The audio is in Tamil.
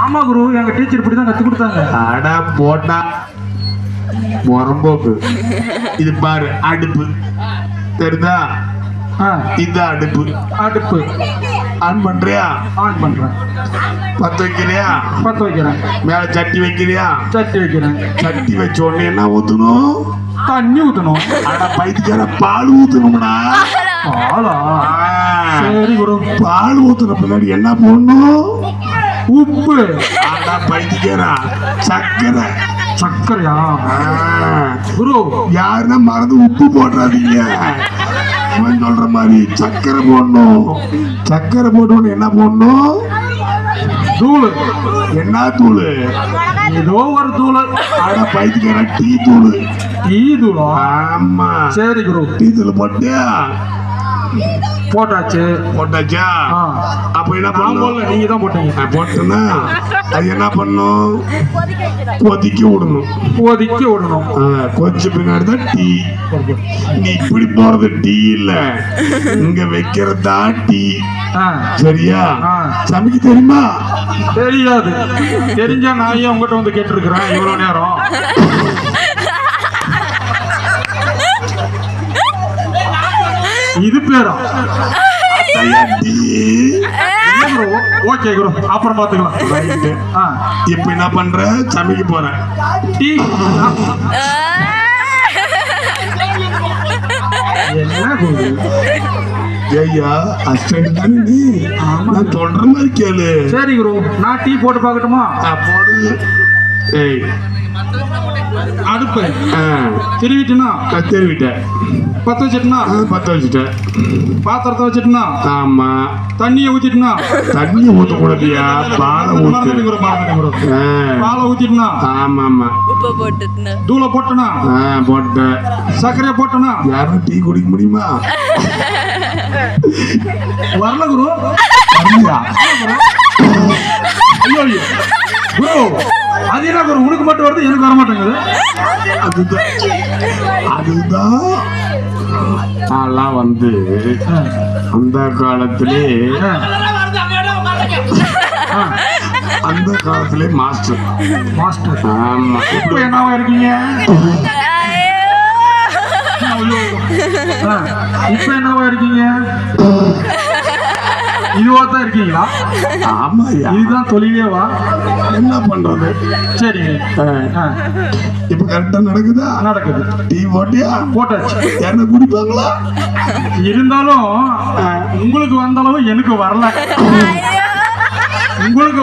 ஆமா குரு, எங்க டீச்சர் இப்படிதான் கத்து கொடுத்தாங்க. அடா போட்டா மொரம்போக்கு. இது பாரு அடுப்பு தெரியுதா? இந்த அடுப்பு அடுப்பு ஆன் பண்றியா? ஆன் பண்றேன். பத்த வைக்கிறியா? பத்த வைக்கிறேன். மேல சட்டி வைக்கிறியா? சட்டி வைக்கிறேன். சட்டி வச்ச உடனே என்ன ஊத்தணும்? தண்ணி ஊத்தணும். ஆனா பைத்தியக்கார பால் ஊத்தணும்னா. பாலா? சரி குரு. பால் ஊத்துற பின்னாடி என்ன போடணும்? உப்பு. ஆனா பைத்தியக்காரா சக்கரை. சக்கரையா? குரு யாருன்னா மறந்து உப்பு போடுறாதீங்க. அவன் சொல்ற மாதிரி சக்கரை போடணும். சக்கரை போட்டோன்னு என்ன போடணும்? தூள். என்ன தூள்? ஏதோ ஒரு தூள். ஆனா பைத்தியக்கார டீ தூள். டீ தூளா? ஆமா. சரி குரு. டீ தூள் போட்டியா? போட்டாச்சு. போட்டாச்சா? அப்ப என்ன பண்ணும்? நீங்க தான் போட்டீங்க. போட்டோன்னா அது என்ன பண்ணும்? கொதிக்க விடணும். கொதிக்க விடணும். கொஞ்ச பின்னாடி தான் டீ. நீ இப்படி போறது டீ இல்ல, இங்க வைக்கிறதா டீ. சரியா? சமைக்க தெரியுமா? தெரியாது. தெரிஞ்சா நான் ஏன் உங்ககிட்ட வந்து கேட்டிருக்கிறேன் இவ்வளவு நேரம்? இது பேரா? ஓகே குரு, அப்புறம் பாத்துக்கலாம். இப்ப என்ன பண்ற? சமைக்க போறேன். டீ என்ன குரு? ஐயா அசிஸ்டன்ட் தானே நீ? நான் சொல்ற மாதிரி கேளு. சரி குரு, நான் டீ போட்டு பார்க்கட்டுமா? போடு. ஏய் அடுப்பு திருவிட்டுனா? தெரிவிட்டேன். பத்த வச்சுட்டுனா? பத்த வச்சுட்டேன். பாத்திரத்தை வச்சுட்டுனா? ஆமா. தண்ணியை ஊத்திட்டுனா? தண்ணி ஊத்தக்கூடாதியா, பாலை ஊத்து. பாலை ஊத்திட்டுனா? ஆமா ஆமா. உப்பு போட்டுட்டுனா? தூளை போட்டனா? போட்டேன். சர்க்கரையை போட்டனா? யாரும் டீ குடிக்க முடியுமா? வரல குரு. ஐயோ ஐயோ குரு, அது என்ன குரு உனக்கு மட்டும் வருது எனக்கு வர மாட்டேங்குது? அதுதான் நான்லாம் வந்து அந்த காலத்திலே மாஸ்டர். மாஸ்டர்? ஆமா. இப்போ என்னவா இருக்கீங்க? இப்போ என்னவா இருக்கீங்க? இதுவா தான் இருக்கீங்களா? ஆமா. இதுதான் தொழிலேவா? என்ன பண்றது? சரிங்க. இப்ப கரெக்டா நடக்குதா? நடக்குது. டீ போட்டியா? போட்டாச்சு. என்ன குடிப்பாங்களா? இருந்தாலும் உங்களுக்கு வந்த அளவு எனக்கு வரல. உங்களுக்கு